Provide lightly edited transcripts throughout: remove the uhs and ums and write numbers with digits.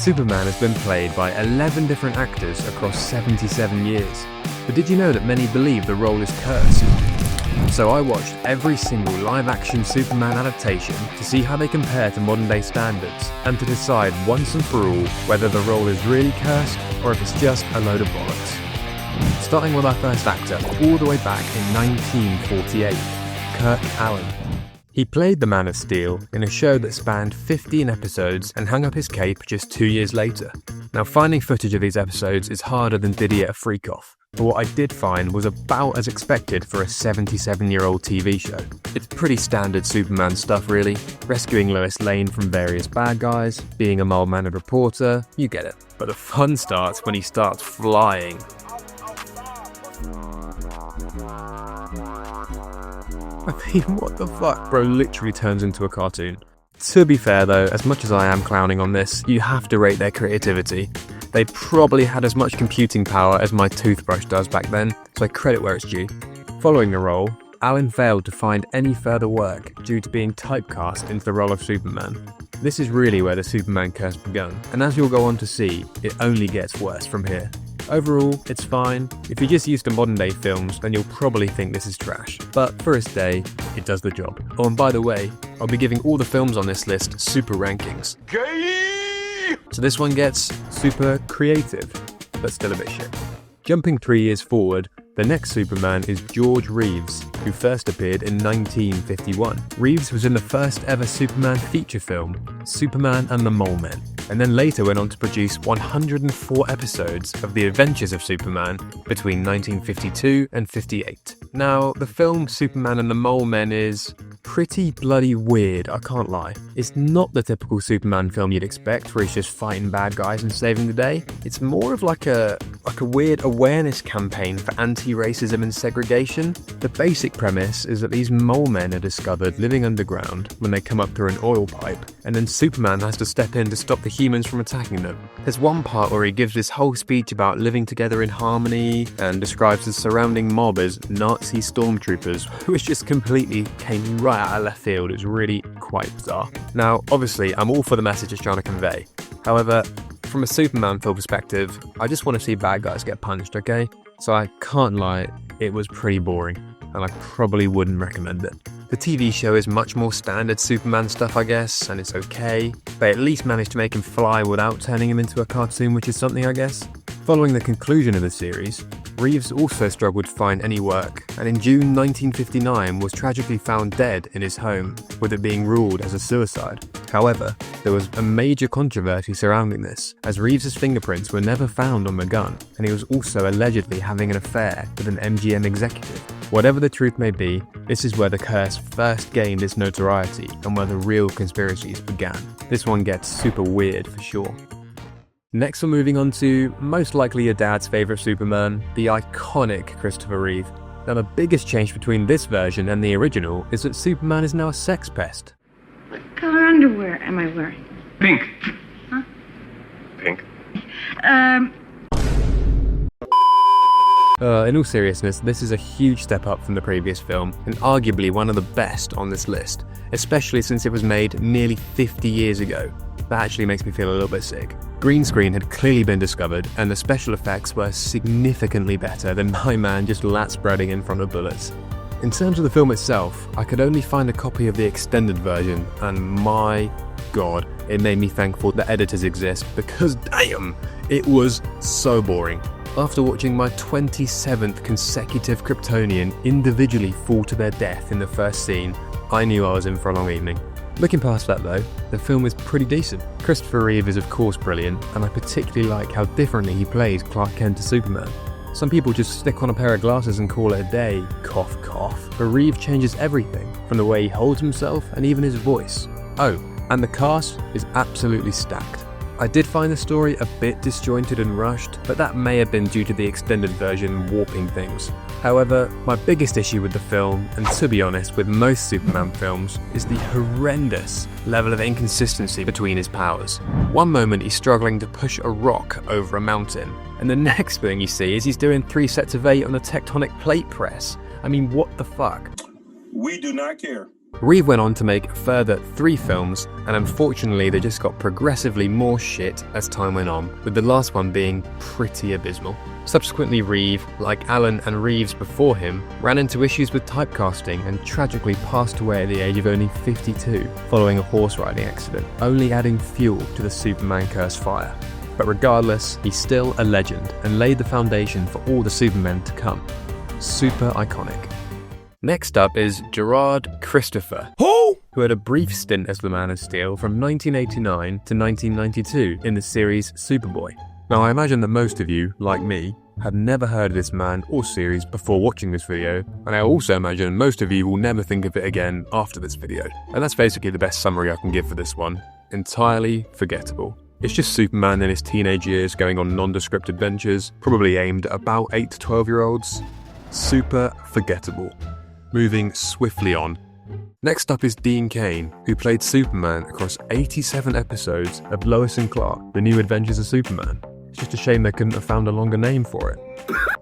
Superman has been played by 11 different actors across 77 years. But did you know that many believe the role is cursed? So I watched every single live-action Superman adaptation to see how they compare to modern-day standards, and to decide once and for all whether the role is really cursed or if it's just a load of bollocks. Starting with our first actor, all the way back in 1948, Kirk Alyn. He played the Man of Steel in a show that spanned 15 episodes and hung up his cape just 2 years later. Now, finding footage of these episodes is harder than Diddy at a freak-off, but what I did find was about as expected for a 77-year-old TV show. It's pretty standard Superman stuff really, rescuing Lois Lane from various bad guys, being a mild-mannered reporter, you get it. But the fun starts when he starts flying. I mean, what the fuck? Bro literally turns into a cartoon. To be fair though, as much as I am clowning on this, you have to rate their creativity. They probably had as much computing power as my toothbrush does back then, so I credit where it's due. Following the role, Alyn failed to find any further work due to being typecast into the role of Superman. This is really where the Superman curse began, and as you'll go on to see, it only gets worse from here. Overall, it's fine. If you're just used to modern day films, then you'll probably think this is trash. But for its day, it does the job. Oh, and by the way, I'll be giving all the films on this list super rankings. So this one gets super creative, but still a bit shit. Jumping 3 years forward, the next Superman is George Reeves, who first appeared in 1951. Reeves was in the first ever Superman feature film, Superman and the Mole Men, and then later went on to produce 104 episodes of The Adventures of Superman between 1952 and 58. Now, the film Superman and the Mole Men is pretty bloody weird, I can't lie. It's not the typical Superman film you'd expect, where he's just fighting bad guys and saving the day. It's more of like a weird awareness campaign for anti-racism and segregation. The basic premise is that these mole men are discovered living underground when they come up through an oil pipe, and then Superman has to step in to stop the humans from attacking them. There's one part where he gives this whole speech about living together in harmony and describes the surrounding mob as Nazi stormtroopers, which just completely came right out of left field. It was really quite bizarre. Now, obviously, I'm all for the message it's trying to convey. However, from a Superman film perspective, I just want to see bad guys get punched, okay? So I can't lie, it was pretty boring, and I probably wouldn't recommend it. The TV show is much more standard Superman stuff, I guess, and it's okay. They at least managed to make him fly without turning him into a cartoon, which is something, I guess. Following the conclusion of the series, Reeves also struggled to find any work, and in June 1959 was tragically found dead in his home, with it being ruled as a suicide. However, there was a major controversy surrounding this, as Reeves' fingerprints were never found on the gun, and he was also allegedly having an affair with an MGM executive. Whatever the truth may be, this is where the curse first gained its notoriety and where the real conspiracies began. This one gets super weird for sure. Next we're moving on to most likely your dad's favourite Superman, the iconic Christopher Reeve. Now the biggest change between this version and the original is that Superman is now a sex pest. What color underwear am I wearing? Pink. Huh? Pink. In all seriousness, this is a huge step up from the previous film, and arguably one of the best on this list, especially since it was made nearly 50 years ago. That actually makes me feel a little bit sick. Green screen had clearly been discovered, and the special effects were significantly better than my man just lat spreading in front of bullets. In terms of the film itself, I could only find a copy of the extended version, and my god, it made me thankful that editors exist, because damn, it was so boring. After watching my 27th consecutive Kryptonian individually fall to their death in the first scene, I knew I was in for a long evening. Looking past that though, the film is pretty decent. Christopher Reeve is of course brilliant, and I particularly like how differently he plays Clark Kent to Superman. Some people just stick on a pair of glasses and call it a day, cough cough, but Reeve changes everything, from the way he holds himself and even his voice. Oh, and the cast is absolutely stacked. I did find the story a bit disjointed and rushed, but that may have been due to the extended version warping things. However, my biggest issue with the film, and to be honest with most Superman films, is the horrendous level of inconsistency between his powers. One moment he's struggling to push a rock over a mountain, and the next thing you see is he's doing 3 sets of 8 on a tectonic plate press. I mean, what the fuck? We do not care. Reeve went on to make a further 3 films, and unfortunately they just got progressively more shit as time went on, with the last one being pretty abysmal. Subsequently, Reeve, like Allen and Reeves before him, ran into issues with typecasting and tragically passed away at the age of only 52 following a horse riding accident, only adding fuel to the Superman curse fire. But regardless, he's still a legend and laid the foundation for all the Supermen to come. Super iconic. Next up is Gerard Christopher, who had a brief stint as the Man of Steel from 1989 to 1992 in the series Superboy. Now I imagine that most of you, like me, had never heard of this man or series before watching this video, and I also imagine most of you will never think of it again after this video. And that's basically the best summary I can give for this one. Entirely forgettable. It's just Superman in his teenage years going on nondescript adventures, probably aimed at about 8 to 12-year-olds. Super forgettable. Moving swiftly on. Next up is Dean Cain, who played Superman across 87 episodes of Lois and Clark, The New Adventures of Superman. It's just a shame they couldn't have found a longer name for it.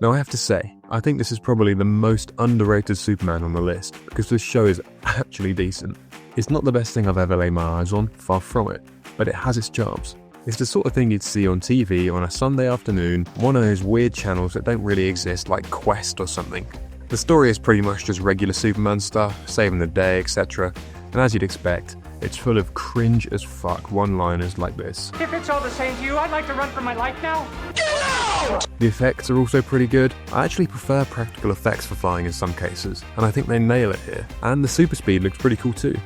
Now I have to say, I think this is probably the most underrated Superman on the list, because this show is actually decent. It's not the best thing I've ever laid my eyes on, far from it, but it has its charms. It's the sort of thing you'd see on TV on a Sunday afternoon, one of those weird channels that don't really exist, like Quest or something. The story is pretty much just regular Superman stuff, saving the day, etc. And as you'd expect, it's full of cringe as fuck one-liners like this. If it's all the same to you, I'd like to run for my life now. Get out! The effects are also pretty good. I actually prefer practical effects for flying in some cases, and I think they nail it here. And the super speed looks pretty cool too.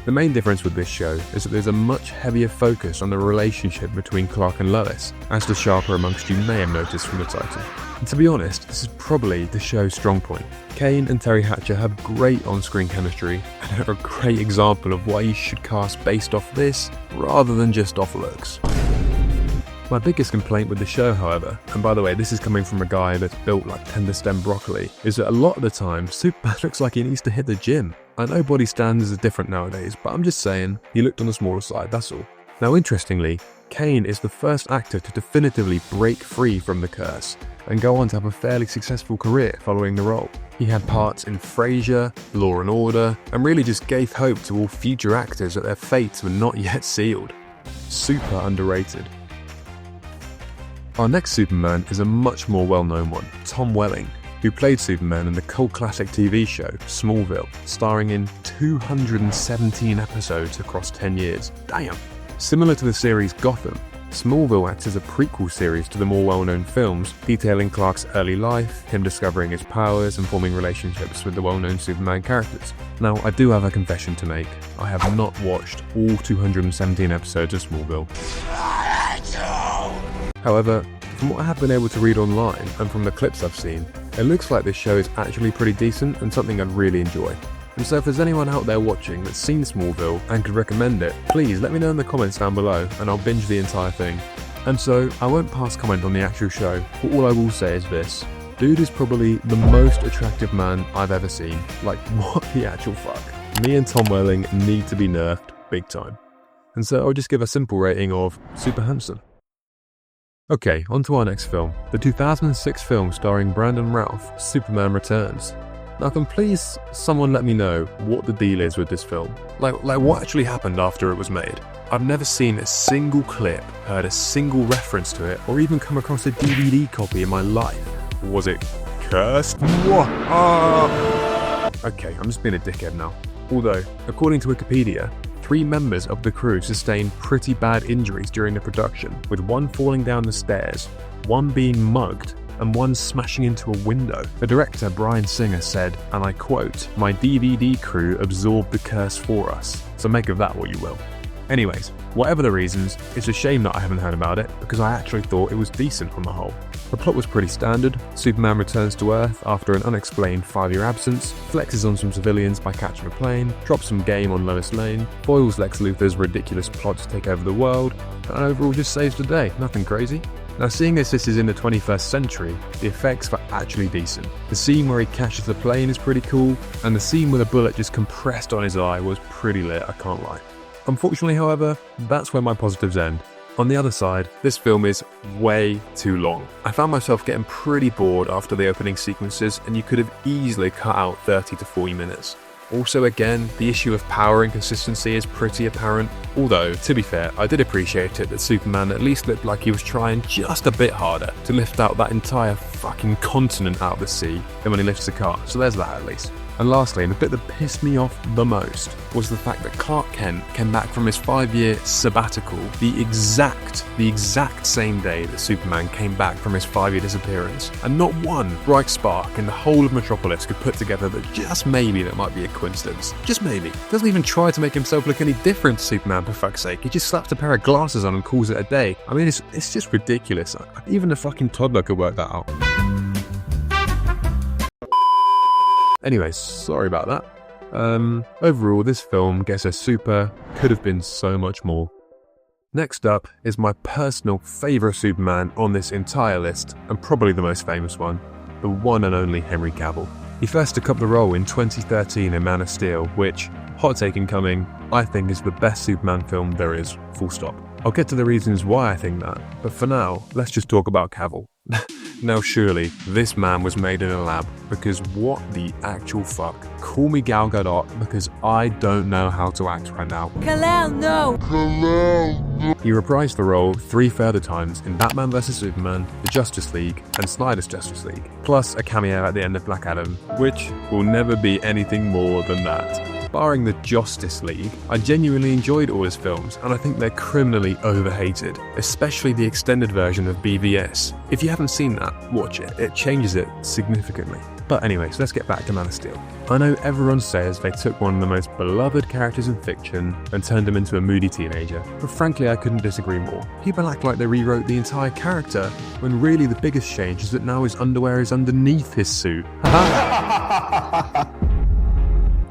The main difference with this show is that there's a much heavier focus on the relationship between Clark and Lois, as the sharper amongst you may have noticed from the title. And to be honest, this is probably the show's strong point. Cain and Terry Hatcher have great on-screen chemistry, and are a great example of why you should cast based off this, rather than just off looks. My biggest complaint with the show, however, and by the way this is coming from a guy that's built like tender stem broccoli, is that a lot of the time Superman looks like he needs to hit the gym. I know body standards are different nowadays, but I'm just saying, he looked on the smaller side, that's all. Now interestingly, Cain is the first actor to definitively break free from the curse, and go on to have a fairly successful career following the role. He had parts in Frasier, Law & Order, and really just gave hope to all future actors that their fates were not yet sealed. Super underrated. Our next Superman is a much more well-known one, Tom Welling, who played Superman in the cult classic TV show Smallville, starring in 217 episodes across 10 years. Damn! Similar to the series Gotham, Smallville acts as a prequel series to the more well-known films, detailing Clark's early life, him discovering his powers and forming relationships with the well-known Superman characters. Now, I do have a confession to make. I have not watched all 217 episodes of Smallville. However, from what I have been able to read online and from the clips I've seen, it looks like this show is actually pretty decent and something I'd really enjoy. And so if there's anyone out there watching that's seen Smallville and could recommend it, please let me know in the comments down below and I'll binge the entire thing. And so, I won't pass comment on the actual show, but all I will say is this. Dude is probably the most attractive man I've ever seen. Like, what the actual fuck? Me and Tom Welling need to be nerfed big time. And so I'll just give a simple rating of super handsome. Okay, on to our next film, the 2006 film starring Brandon Routh, Superman Returns. Now can please someone let me know what the deal is with this film? Like what actually happened after it was made? I've never seen a single clip, heard a single reference to it, or even come across a DVD copy in my life. Was it cursed? Okay, I'm just being a dickhead now. Although, according to Wikipedia, 3 members of the crew sustained pretty bad injuries during the production, with one falling down the stairs, one being mugged, and one smashing into a window. The director, Bryan Singer, said, and I quote, "My DVD crew absorbed the curse for us, so make of that what you will." Anyways, whatever the reasons, it's a shame that I haven't heard about it, because I actually thought it was decent on the whole. The plot was pretty standard. Superman returns to Earth after an unexplained 5-year absence, flexes on some civilians by catching a plane, drops some game on Lois Lane, foils Lex Luthor's ridiculous plot to take over the world, and overall just saves the day, nothing crazy. Now, seeing as this is in the 21st century, the effects were actually decent. The scene where he catches the plane is pretty cool, and the scene with a bullet just compressed on his eye was pretty lit, I can't lie. Unfortunately, however, that's where my positives end. On the other side, this film is way too long. I found myself getting pretty bored after the opening sequences, and you could have easily cut out 30 to 40 minutes. Also again, the issue of power inconsistency is pretty apparent, although, to be fair, I did appreciate it that Superman at least looked like he was trying just a bit harder to lift out that entire fucking continent out of the sea than when he lifts the car, so there's that at least. And lastly, and the bit that pissed me off the most, was the fact that Clark Kent came back from his 5-year sabbatical the exact same day that Superman came back from his 5-year disappearance. And not one bright spark in the whole of Metropolis could put together that just maybe that might be a coincidence. Just maybe. Doesn't even try to make himself look any different to Superman, for fuck's sake. He just slaps a pair of glasses on and calls it a day. I mean, it's just ridiculous. Even a fucking toddler could work that out. Anyways, sorry about that. Overall, this film gets a super, could have been so much more. Next up is my personal favourite Superman on this entire list, and probably the most famous one, the one and only Henry Cavill. He first took up the role in 2013 in Man of Steel, which, hot take incoming, I think is the best Superman film there is, full stop. I'll get to the reasons why I think that, but for now, let's just talk about Cavill. Now surely, this man was made in a lab, because what the actual fuck? Call me Gal Gadot, because I don't know how to act right now. Kal-El, no! He reprised the role 3 further times in Batman vs Superman, The Justice League, and Snyder's Justice League, plus a cameo at the end of Black Adam, which will never be anything more than that. Barring the Justice League, I genuinely enjoyed all his films, and I think they're criminally overhated, especially the extended version of BVS. If you haven't seen that, watch it. It changes it significantly. But anyways, let's get back to Man of Steel. I know everyone says they took one of the most beloved characters in fiction and turned him into a moody teenager, but frankly I couldn't disagree more. People act like they rewrote the entire character, when really the biggest change is that now his underwear is underneath his suit.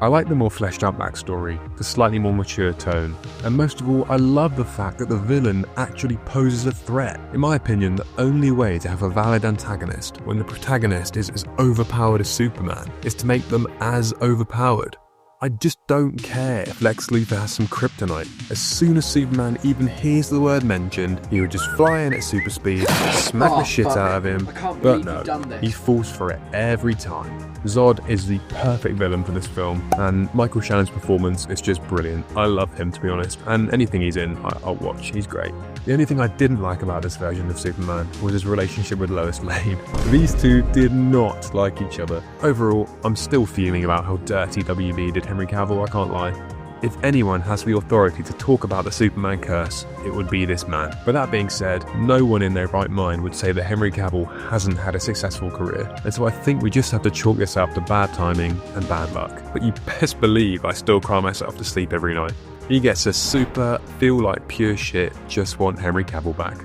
I like the more fleshed out backstory, the slightly more mature tone, and most of all I love the fact that the villain actually poses a threat. In my opinion, the only way to have a valid antagonist when the protagonist is as overpowered as Superman is to make them as overpowered. I just don't care if Lex Luthor has some kryptonite. As soon as Superman even hears the word mentioned, he would just fly in at super speed, smack the shit out of him, but no, he falls for it every time. Zod is the perfect villain for this film, and Michael Shannon's performance is just brilliant. I love him, to be honest, and anything he's in, I'll watch. He's great. The only thing I didn't like about this version of Superman was his relationship with Lois Lane. These two did not like each other. Overall, I'm still fuming about how dirty WB did Henry Cavill, I can't lie. If anyone has the authority to talk about the Superman curse, it would be this man. But that being said, no one in their right mind would say that Henry Cavill hasn't had a successful career, and so I think we just have to chalk this up to bad timing and bad luck. But you best believe I still cry myself to sleep every night. He gets a super, feel like pure shit, just want Henry Cavill back.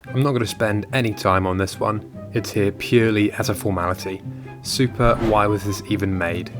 I'm not going to spend any time on this one, it's here purely as a formality. Super, why was this even made?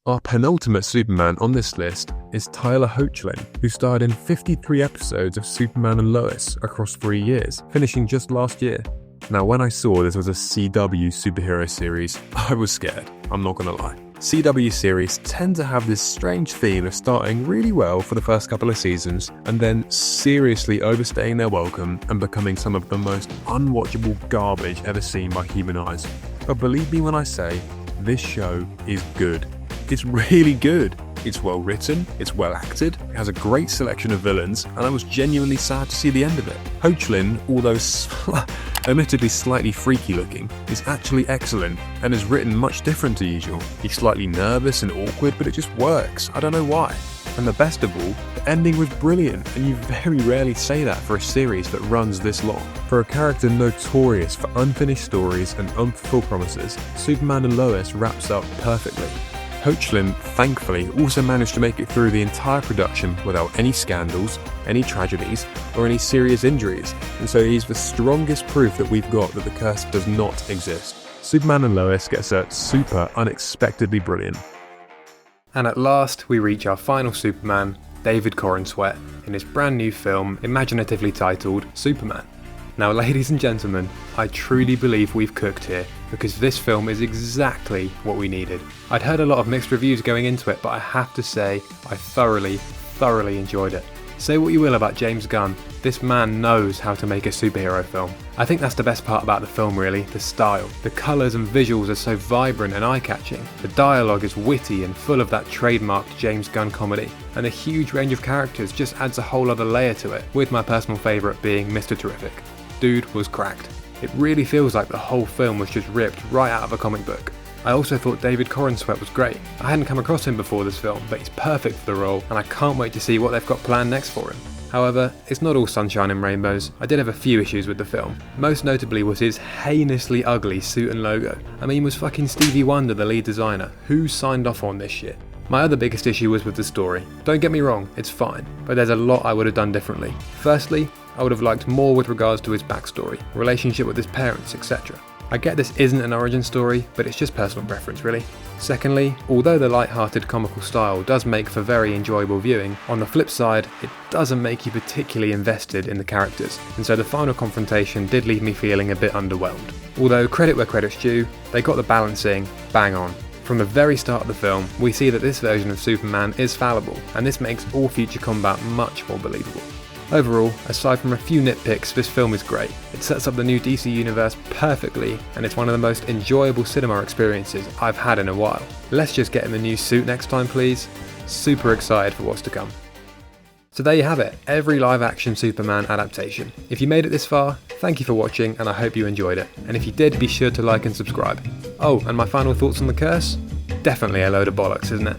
Our penultimate Superman on this list is Tyler Hoechlin, who starred in 53 episodes of Superman and Lois across 3 years, finishing just last year. Now when I saw this was a CW superhero series, I was scared, I'm not gonna lie. CW series tend to have this strange theme of starting really well for the first couple of seasons and then seriously overstaying their welcome and becoming some of the most unwatchable garbage ever seen by human eyes. But believe me when I say, this show is good. It's really good. It's well written, it's well acted, it has a great selection of villains, and I was genuinely sad to see the end of it. Hoechlin, although admittedly slightly freaky looking, is actually excellent and is written much different to usual. He's slightly nervous and awkward, but it just works. I don't know why. And the best of all, the ending was brilliant, and you very rarely say that for a series that runs this long. For a character notorious for unfinished stories and unfulfilled promises, Superman and Lois wraps up perfectly. Hoechlin, thankfully, also managed to make it through the entire production without any scandals, any tragedies, or any serious injuries, and so he's the strongest proof that we've got that the curse does not exist. Superman and Lois gets a super unexpectedly brilliant. And at last, we reach our final Superman, David Corenswet, in his brand new film, imaginatively titled Superman. Now, ladies and gentlemen, I truly believe we've cooked here, because this film is exactly what we needed. I'd heard a lot of mixed reviews going into it, but I have to say, I thoroughly enjoyed it. Say what you will about James Gunn, this man knows how to make a superhero film. I think that's the best part about the film really, the style. The colours and visuals are so vibrant and eye-catching. The dialogue is witty and full of that trademarked James Gunn comedy. And the huge range of characters just adds a whole other layer to it, with my personal favourite being Mr. Terrific. Dude was cracked. It really feels like the whole film was just ripped right out of a comic book. I also thought David Corenswet was great. I hadn't come across him before this film, but he's perfect for the role, and I can't wait to see what they've got planned next for him. However, it's not all sunshine and rainbows. I did have a few issues with the film. Most notably was his heinously ugly suit and logo. I mean, was fucking Stevie Wonder the lead designer? Who signed off on this shit? My other biggest issue was with the story. Don't get me wrong, it's fine, but there's a lot I would have done differently. Firstly, I would have liked more with regards to his backstory, relationship with his parents, etc. I get this isn't an origin story, but it's just personal preference really. Secondly, although the light-hearted comical style does make for very enjoyable viewing, on the flip side, it doesn't make you particularly invested in the characters, and so the final confrontation did leave me feeling a bit underwhelmed. Although credit where credit's due, they got the balancing bang on. From the very start of the film, we see that this version of Superman is fallible, and this makes all future combat much more believable. Overall, aside from a few nitpicks, this film is great. It sets up the new DC universe perfectly, and it's one of the most enjoyable cinema experiences I've had in a while. Let's just get him a new suit next time please. Super excited for what's to come. So there you have it, every live action Superman adaptation. If you made it this far, thank you for watching and I hope you enjoyed it. And if you did, be sure to like and subscribe. Oh, and my final thoughts on the curse? Definitely a load of bollocks, isn't it?